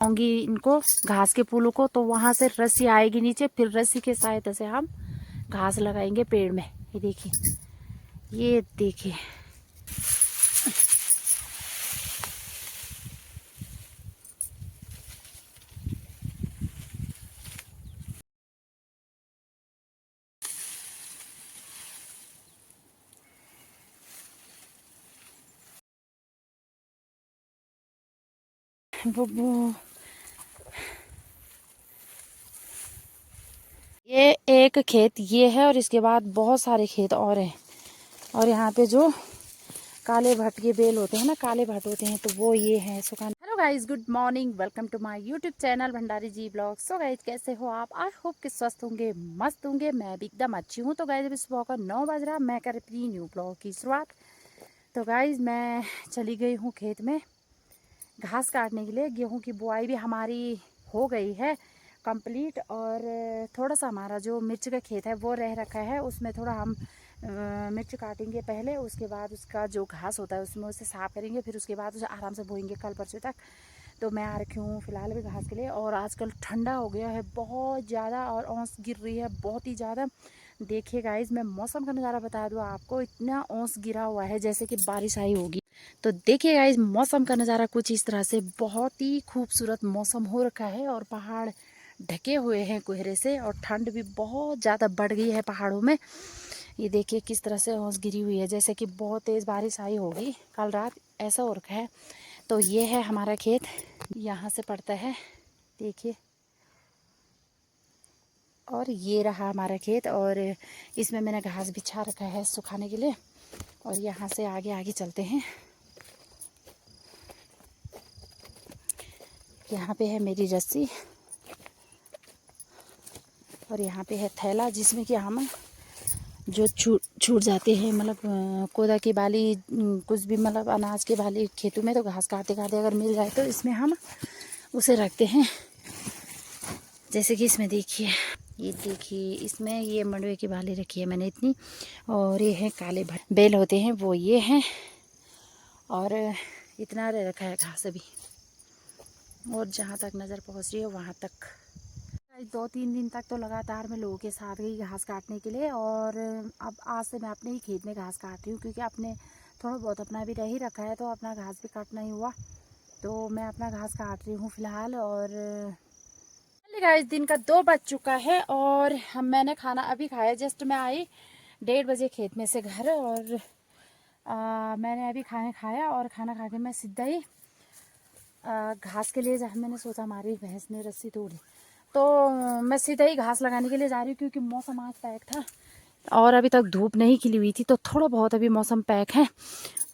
आऊंगी इनको घास के पुलों को, तो वहां से रस्सी आएगी नीचे, फिर रस्सी के सहायता से हम घास लगाएंगे पेड़ में। ये देखिए, ये देखिए। वो ये एक खेत ये है, और इसके बाद बहुत सारे खेत और हैं। और यहाँ पे जो काले भट्ट के बेल होते हैं ना, काले भट्ट होते हैं, तो वो ये है सुखाने। Hello guys, good morning, welcome to my YouTube channel Bhandari ji blog. So guys, कैसे हो आप? आई होप कि स्वस्थ होंगे, मस्त होंगे। मैं भी एकदम अच्छी हूँ। तो गाइज अभी सुबह का 9 बज रहा, मैं कर अपनी न्यू ब्लॉग की शुरुआत। तो गाइज मैं चली गई हूँ खेत में घास काटने के लिए। गेहूं की बुआई भी हमारी हो गई है कंप्लीट, और थोड़ा सा हमारा जो मिर्च का खेत है वो रह रखा है, उसमें थोड़ा हम मिर्च काटेंगे पहले, उसके बाद उसका जो घास होता है उसमें उसे साफ करेंगे, फिर उसके बाद उसे आराम से बोएंगे कल परसों तक। तो मैं आ रखी हूँ फिलहाल भी घास के लिए। और आजकल ठंडा हो गया है बहुत ज़्यादा, और ओस गिर रही है बहुत ही ज़्यादा। देखिए गाइज, मैं मौसम का नज़ारा बता दूँ आपको, इतना ओस गिरा हुआ है जैसे कि बारिश आई होगी। तो देखिए गाइज, मौसम का नज़ारा कुछ इस तरह से, बहुत ही खूबसूरत मौसम हो रखा है, और पहाड़ ढके हुए हैं कोहरे से, और ठंड भी बहुत ज़्यादा बढ़ गई है पहाड़ों में। ये देखिए किस तरह से ओस गिरी हुई है, जैसे कि बहुत तेज़ बारिश आई होगी कल रात, ऐसा हो रखा है। तो ये है हमारा खेत, यहाँ से पड़ता है, देखिए। और ये रहा हमारा खेत, और इसमें मैंने घास बिछा रखा है सुखाने के लिए। और यहाँ से आगे आगे चलते हैं। यहाँ पे है मेरी रस्सी, और यहाँ पे है थैला, जिसमें कि हम जो छूट जाते हैं, मतलब कोदा की बाली, कुछ भी मतलब अनाज की बाली खेतों में, तो घास काटते काटते अगर मिल जाए तो इसमें हम उसे रखते हैं। जैसे कि इसमें देखिए, ये देखिए, इसमें ये मंडवे की बाली रखी है मैंने इतनी। और ये है काले बेल होते हैं वो ये हैं, और इतना रह रखा है घास अभी, और जहाँ तक नज़र पहुँच रही है वहाँ तक। 2-3 दिन तक तो लगातार मैं लोगों के साथ गई घास काटने के लिए, और अब आज से मैं अपने ही खेत में घास काट रही हूँ, क्योंकि अपने थोड़ा बहुत अपना भी रह ही रखा है, तो अपना घास भी काटना ही हुआ। तो मैं अपना घास काट रही हूँ फिलहाल। और चलिए गाइस, दिन का 2 बज चुका है, और मैंने खाना अभी खाया, जस्ट मैं आई 1:30 बजे खेत में से घर। और मैंने अभी खाना खाया, और खाना खा के मैं सीधा ही घास के लिए मैंने सोचा हमारी भैंस ने रस्सी तोड़ी, तो मैं सीधा ही घास लगाने के लिए जा रही हूँ, क्योंकि मौसम आज पैक था, और अभी तक धूप नहीं खिली हुई थी, तो थोड़ा बहुत अभी मौसम पैक है।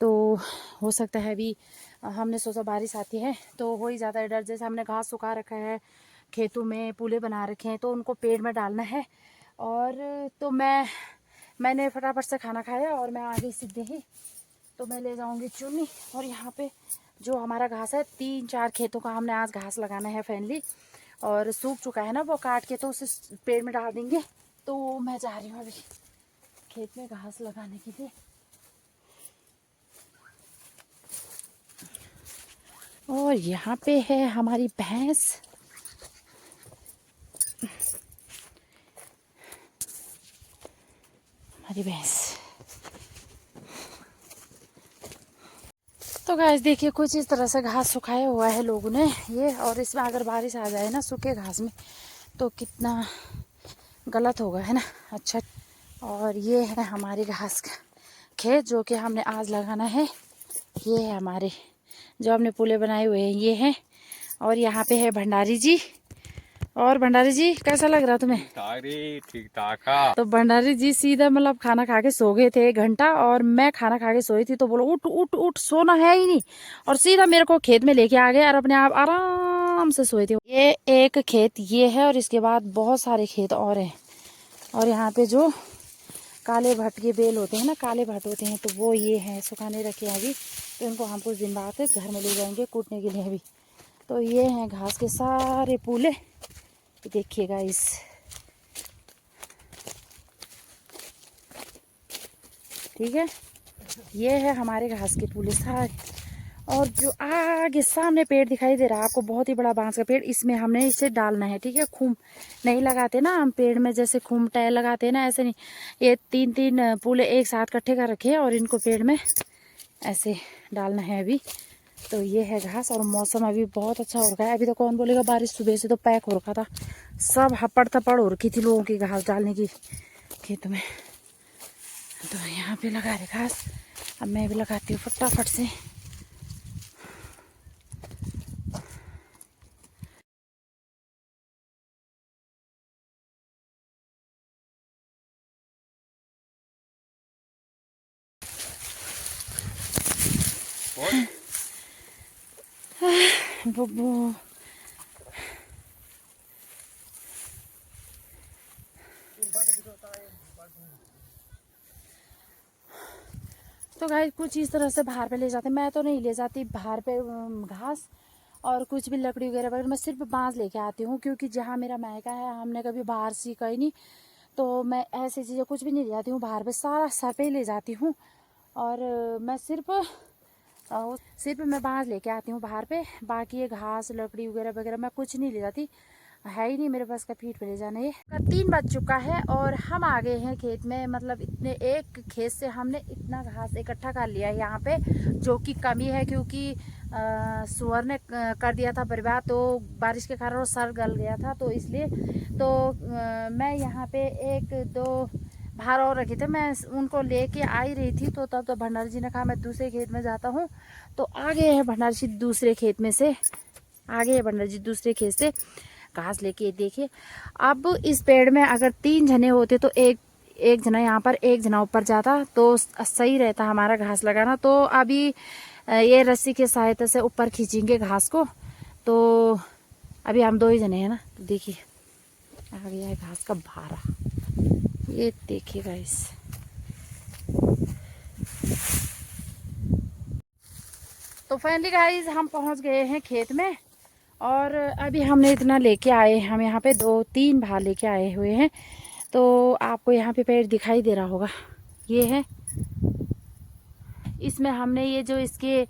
तो हो सकता है अभी, हमने सोचा बारिश आती है तो हो ही जाता है डर। जैसे हमने घास सुखा रखा है खेतों में, पुले बना रखे हैं, तो उनको पेड़ में डालना है। और तो मैंने फटाफट से खाना खाया, और मैं आ गई सीधे ही। तो मैं ले जाऊंगी चुन्नी, और यहाँ पे जो हमारा घास है, 3-4 खेतों का हमने आज घास लगाना है फाइनली, और सूख चुका है ना वो, काट के तो उसे पेड़ में डाल देंगे। तो मैं जा रही हूँ अभी खेत में घास लगाने के लिए। और यहाँ पे है हमारी भैंस, हमारी भैंस। तो गाइस देखिए, कुछ इस तरह से घास सुखाया हुआ है लोगों ने ये, और इसमें अगर बारिश आ जाए ना सूखे घास में, तो कितना गलत होगा, है ना। अच्छा, और ये है हमारी घास का खेत, जो कि हमने आज लगाना है। ये है हमारे जो हमने पुले बनाए हुए हैं, ये हैं। और यहाँ पे है भंडारी जी। और भंडारी जी, कैसा लग रहा तुम्हें? ठीक ठाक। तो भंडारी जी सीधा मतलब खाना खा के सो गए थे 1 घंटा, और मैं खाना खा के सोई थी, तो बोलो उठ उठ उठ, सोना है ही नहीं, और सीधा मेरे को खेत में लेके आ गए, और अपने आप आराम से सोए थे। ये एक खेत ये है, और इसके बाद बहुत सारे खेत और हैं। और यहाँ पे जो काले भट्ट के बेल होते हैं ना, काले भट्ट होते हैं, तो वो ये हैं सुखाने रखे हैं अभी। तो इनको हम कुछ दिन बाद घर में ले जाएंगे कूटने के लिए अभी। तो ये हैं घास के सारे पूले, देखिएगा इस, ठीक है। ये है हमारे घास के पूले सारे, और जो आगे सामने पेड़ दिखाई दे रहा है आपको, बहुत ही बड़ा बांस का पेड़, इसमें हमने इसे डालना है, ठीक है। खूम नहीं लगाते ना हम पेड़ में, जैसे खूम टायर लगाते हैं ना, ऐसे नहीं। ये 3-3 पूले एक साथ इकट्ठे कर रखे हैं और इनको पेड़ में ऐसे डालना है अभी। तो ये है घास, और मौसम अभी बहुत अच्छा हो रखा है। अभी तो कौन बोलेगा बारिश, सुबह से तो पैक हो रखा था, सब हपड़ थपड़ हो रखी थी लोगों की घास डालने की खेत में। तो यहाँ पे लगा रहे घास, अब मैं भी लगाती हूँ फटाफट से। बुब्बू तो गाइस कुछ इस तरह से बाहर पे ले जाते, मैं तो नहीं ले जाती बाहर पे घास और कुछ भी लकड़ी वगैरह वगैरह, मैं सिर्फ बांस लेके आती हूँ, क्योंकि जहाँ मेरा मायका है हमने कभी बाहर सीखा ही नहीं। तो मैं ऐसी चीज़ें कुछ भी नहीं ले जाती हूँ बाहर पे, सारा सर पे ही ले जाती हूँ। और मैं सिर्फ मैं बांस लेके आती हूँ बाहर पे, बाकी ये घास लकड़ी वगैरह वगैरह मैं कुछ नहीं ले जाती, है ही नहीं मेरे पास का फीट पे ले जाना। ये 3 बज चुका है और हम आ गए हैं खेत में, मतलब इतने एक खेत से हमने इतना घास इकट्ठा कर लिया है यहाँ पे, जो कि कमी है, क्योंकि सुअर ने कर दिया था बर्बाद, तो बारिश के कारण वो सर गल गया था, तो इसलिए तो मैं यहाँ पे 1-2 भार और रखे थे, मैं उनको लेके आ ही रही थी। तो तब तो भंडारी जी ने कहा मैं दूसरे खेत में जाता हूँ, तो आगे है भंडारी जी दूसरे खेत में से, आगे है भंडारी जी दूसरे खेत से घास लेके। देखिए अब इस पेड़ में अगर 3 जने होते तो एक जना यहाँ पर एक जना ऊपर जाता तो सही रहता हमारा घास लगाना। तो अभी ये रस्सी के सहायता से ऊपर खींचेंगे घास को। तो अभी हम 2 ही जने हैं ना, तो देखिए आ गया है घास का भारा, ये देखिए गाइस। तो फाइनली गाइस हम पहुंच गए हैं खेत में, और अभी हमने इतना लेके आए, हम यहाँ पे 2-3 भार लेके आए हुए हैं। तो आपको यहाँ पे पेड़ दिखाई दे रहा होगा, ये है, इसमें हमने ये जो इसके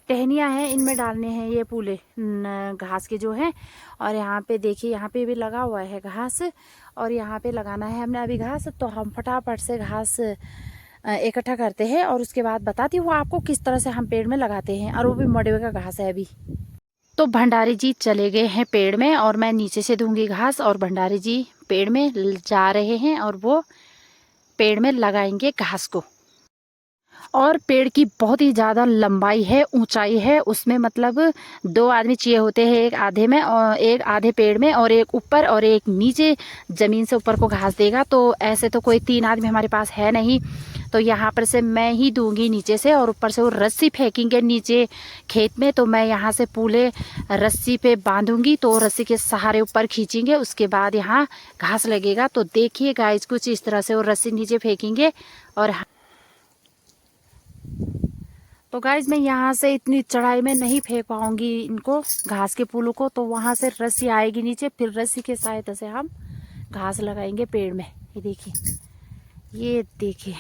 टहनियाँ हैं इनमें डालने हैं ये पूले घास के जो हैं। और यहाँ पे देखिए यहाँ पे भी लगा हुआ है घास, और यहाँ पे लगाना है हमने अभी घास। तो हम फटाफट से घास इकट्ठा करते हैं और उसके बाद बताती हूँ आपको किस तरह से हम पेड़ में लगाते हैं, और वो भी मडवे का घास है अभी। तो भंडारी जी चले गए हैं पेड़ में, और मैं नीचे से दूंगी घास, और भंडारी जी पेड़ में जा रहे हैं और वो पेड़ में लगाएंगे घास को। और पेड़ की बहुत ही ज़्यादा लंबाई है, ऊंचाई है, उसमें मतलब 2 आदमी चाहिए होते हैं, एक आधे में और एक आधे पेड़ में, और एक ऊपर और एक नीचे ज़मीन से ऊपर को घास देगा। तो ऐसे तो कोई 3 आदमी हमारे पास है नहीं, तो यहाँ पर से मैं ही दूंगी नीचे से, और ऊपर से वो रस्सी फेंकेंगे नीचे खेत में। तो मैं यहाँ से पूले रस्सी पे बांधूंगी, तो रस्सी के सहारे ऊपर खींचेंगे, उसके बाद यहाँ घास लगेगा। तो देखिए गाइस कुछ इस तरह से वो रस्सी नीचे फेंकेंगे। और तो गाइज मैं यहाँ से इतनी चढ़ाई में नहीं फेंक पाऊंगी इनको घास के फूलों को, तो वहां से रस्सी आएगी नीचे, फिर रस्सी के सहायता से हम घास लगाएंगे पेड़ में। ये देखिए, ये देखिए।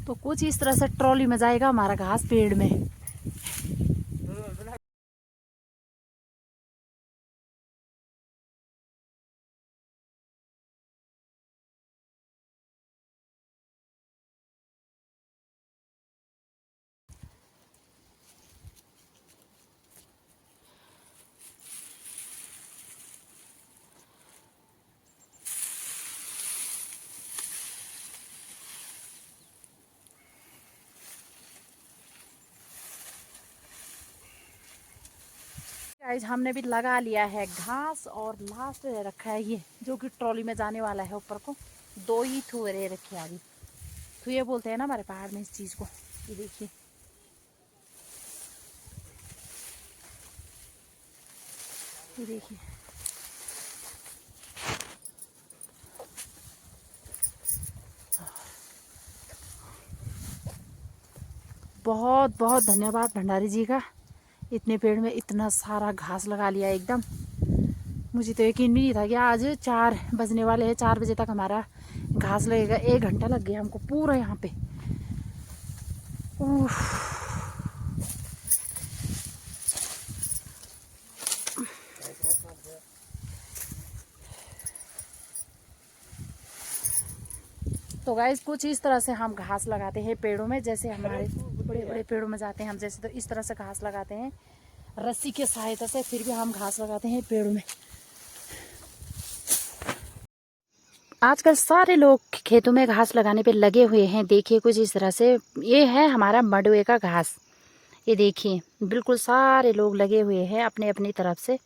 तो कुछ इस तरह से ट्रॉली में जाएगा हमारा घास पेड़ में। गाइज हमने भी लगा लिया है घास, और लास्ट रखा है ये जो कि ट्रॉली में जाने वाला है ऊपर को। 2 ही थुए रखे हैं अभी, थुए बोलते हैं ना हमारे पहाड़ में इस चीज को। ये देखिए, ये देखिए। बहुत बहुत धन्यवाद भंडारी जी का, इतने पेड़ में इतना सारा घास लगा लिया एकदम। मुझे तो यकीन भी नहीं था कि आज 4 बजने वाले हैं, 4 बजे तक हमारा घास लगेगा। 1 घंटा लग गया हमको पूरा यहाँ पे। तो गाइस कुछ इस तरह से हम घास लगाते हैं पेड़ों में। जैसे हमारे बड़े बड़े पेड़ों में जाते हैं हम, जैसे तो इस तरह से घास लगाते हैं रस्सी के सहायता से, फिर भी हम घास लगाते हैं पेड़ों में। आजकल सारे लोग खेतों में घास लगाने पे लगे हुए हैं। देखिए कुछ इस तरह से, ये है हमारा मंडुवे का घास। ये देखिए बिल्कुल सारे लोग लगे हुए हैं अपने अपनी तरफ से।